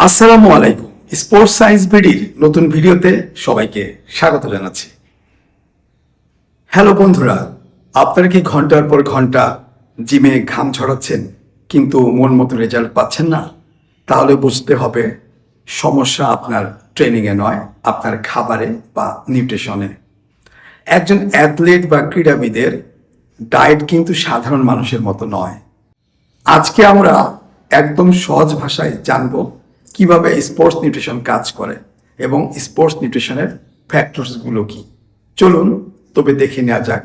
আসসালামু আলাইকুম। Sports science বিডির নতুন ভিডিওতে সবাইকে স্বাগত জানাচ্ছি। হ্যালো বন্ধুরা, আপনারা কি ঘন্টার পর ঘন্টা জিমে ঘাম ঝরাচ্ছেন কিন্তু মন মতো রেজাল্ট পাচ্ছেন না? তাহলে বুঝতে হবে সমস্যা আপনার ট্রেনিংয়ে নয়, আপনার খাবারে বা নিউট্রিশনে। একজন অ্যাথলেট বা ক্রীড়াবিদের ডায়েট কিন্তু সাধারণ মানুষের মতো নয়। আজকে আমরা একদম সহজ ভাষায় জানবো কিভাবে স্পোর্টস নিউট্রিশন কাজ করে এবং স্পোর্টস নিউট্রিশনের ফ্যাক্টরসগুলো কি। চলুন তবে দেখে নেওয়া যাক।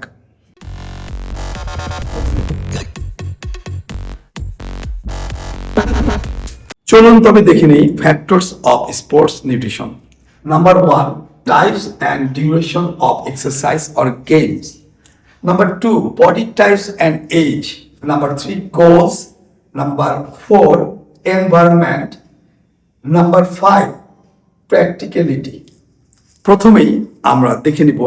চলুন তবে দেখে নেই factors of sports nutrition. Number 1, types and duration of exercise or games. Number 2, body types and age. Number 3, goals. Number 4, environment. Number 5, practicality. প্রথমেই আমরা দেখে নিব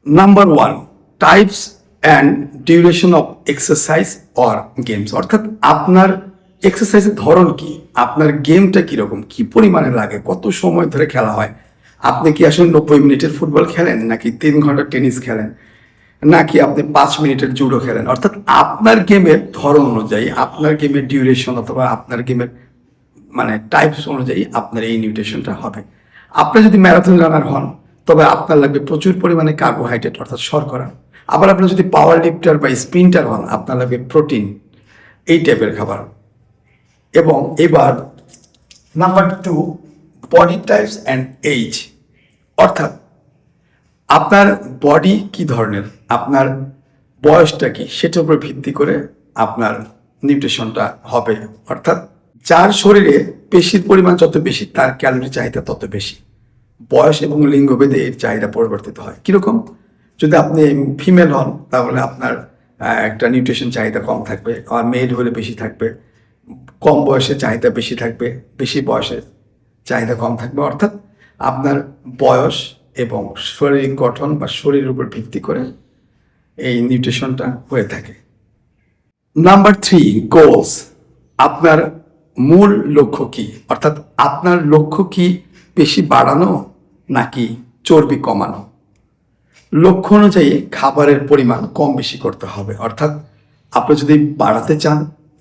number 1, types and duration of exercise or games. অর্থাৎ আপনার এক্সারসাইজের ধরন কি, আপনার গেমটা কীরকম, কী পরিমাণে লাগে, কত সময় ধরে খেলা হয়। আপনি কি আসলে 90 মিনিটের ফুটবল খেলেন, নাকি 3 ঘন্টার টেনিস খেলেন, নাকি আপনি 5 মিনিটের জুডো খেলেন। অর্থাৎ আপনার গেমের ধরন অনুযায়ী, আপনার গেমের ডিউরেশন অথবা আপনার গেমের টাইপস অনুযায়ী আপনার এই নিউট্রিশনটা হবে। আপনি যদি ম্যারাথন রানার হন তবে আপনার লাগবে প্রচুর পরিমাণে কার্বোহাইড্রেট অর্থাৎ শর্করা। আবার আপনি যদি পাওয়ার লিফটার বা স্প্রিন্টার হন আপনার লাগবে প্রোটিন, এই টাইপের খাবার। এবং এবার number 2, body types and age. অর্থাৎ আপনার বডি কি ধরনের, আপনার বয়সটা কি, সেটার উপর ভিত্তি করে আপনার নিউট্রিশনটা হবে। অর্থাৎ যার শরীরে পেশির পরিমাণ যত বেশি তার ক্যালোরি চাহিদা তত বেশি। বয়স এবং লিঙ্গভেদে এর চাহিদা পরিবর্তিত হয়। কীরকম? যদি আপনি ফিমেল হন তাহলে আপনার একটা নিউট্রিশন চাহিদা কম থাকবে, আর মেল হলে বেশি থাকবে। কম বয়সে চাহিদা বেশি থাকবে, বেশি বয়সে চাহিদা কম থাকবে। অর্থাৎ আপনার বয়স এবং শারীরিক গঠন বা শরীরের উপর ভিত্তি করে এই নিউট্রিশনটা হয়ে থাকে। Number 3, goals. আপনার মূল লক্ষ্য কি, অর্থাৎ আপনার লক্ষ্য কি পেশি বাড়ানো নাকি চর্বি কমানো। লক্ষ্য অনুযায়ী খাবারের পরিমাণ কম বেশি করতে হবে। অর্থাৎ আপনি যদি বাড়াতে চান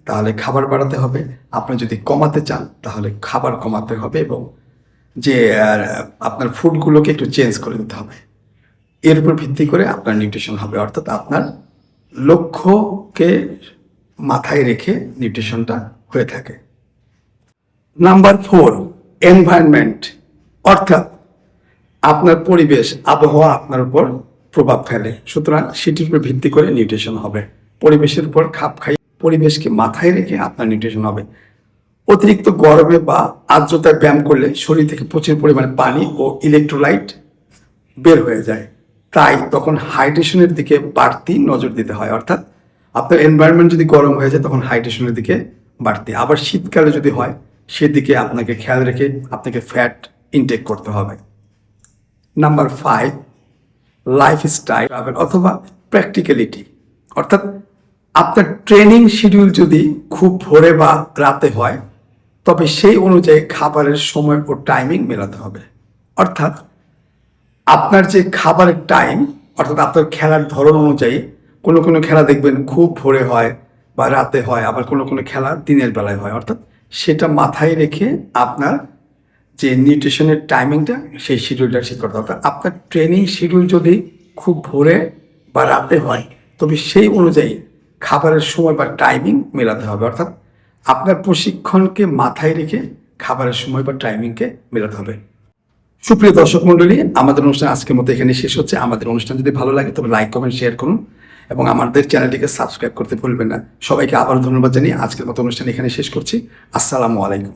তাহলে খাবার বাড়াতে হবে, আপনি যদি কমাতে চান তাহলে খাবার কমাতে হবে, এবং যে আপনার ফুডগুলোকে একটু চেঞ্জ করে দিতে হবে। এর উপর ভিত্তি করে আপনার নিউট্রিশন হবে। অর্থাৎ আপনার লক্ষ্যকে মাথায় রেখে নিউট্রিশনটা হয়ে থাকে। Number 4, environment. অর্থাৎ আপনার পরিবেশ, আবহাওয়া আপনার উপর প্রভাব ফেলে, সুতরাং সেটির উপর ভিত্তি করে নিউট্রিশন হবে। পরিবেশের উপর খাপ খাই, পরিবেশকে মাথায় রেখে আপনার নিউট্রিশন হবে। অতিরিক্ত গরমে বা আর্দ্রতায় ব্যায়াম করলে শরীর থেকে প্রচুর পরিমাণে পানি ও ইলেকট্রোলাইট বের হয়ে যায়, তাই তখন হাইড্রেশনের দিকে বাড়তি নজর দিতে হয়। অর্থাৎ আপনার এনভায়রনমেন্ট যদি গরম হয়ে যায় তখন হাইড্রেশনের দিকে বাড়তি, আবার শীতকালে যদি হয় সেদিকে আপনাকে খেয়াল রেখে আপনাকে ফ্যাট ইনটেক করতে হবে। নাম্বার 5, লাইফস্টাইল অথবা প্র্যাকটিক্যালিটি। অর্থাৎ আপনার ট্রেনিং শিডিউল যদি খুব ভোরে বা রাতে হয় তবে সেই অনুযায়ী খাবারের সময় ও টাইমিং মেলাতে হবে। অর্থাৎ আপনার যে খাবারের টাইম, অর্থাৎ আপনার খেলার ধরন অনুযায়ী কোনো কোনো খেলা দেখবেন খুব ভোরে হয় বা রাতে হয়, আবার কোনো কোনো খেলা দিনের বেলায় হয়। অর্থাৎ সেটা মাথায় রেখে আপনার যে নিউট্রিশনের টাইমিংটা সেই শিডিউলটা ঠিক করতে হবে। অর্থাৎ আপনার ট্রেনিং শিডিউল যদি খুব ভোরে বা রাতে হয় তবে সেই অনুযায়ী খাবারের সময় বা টাইমিং মেলাতে হবে। অর্থাৎ আপনার প্রশিক্ষণকে মাথায় রেখে খাবারের সময় বা টাইমিংকে মেলাতে হবে। সুপ্রিয় দর্শক মণ্ডলী, আমাদের অনুষ্ঠান আজকের মতো এখানে শেষ হচ্ছে। আমাদের অনুষ্ঠান যদি ভালো লাগে তবে লাইক, কমেন্ট, শেয়ার করুন এবং আমাদের চ্যানেলটিকে সাবস্ক্রাইব করতে ভুলবেন না। সবাইকে আবার ধন্যবাদ জানিয়ে আজকের মতো অনুষ্ঠান এখানে শেষ করছি। আসসালামু আলাইকুম।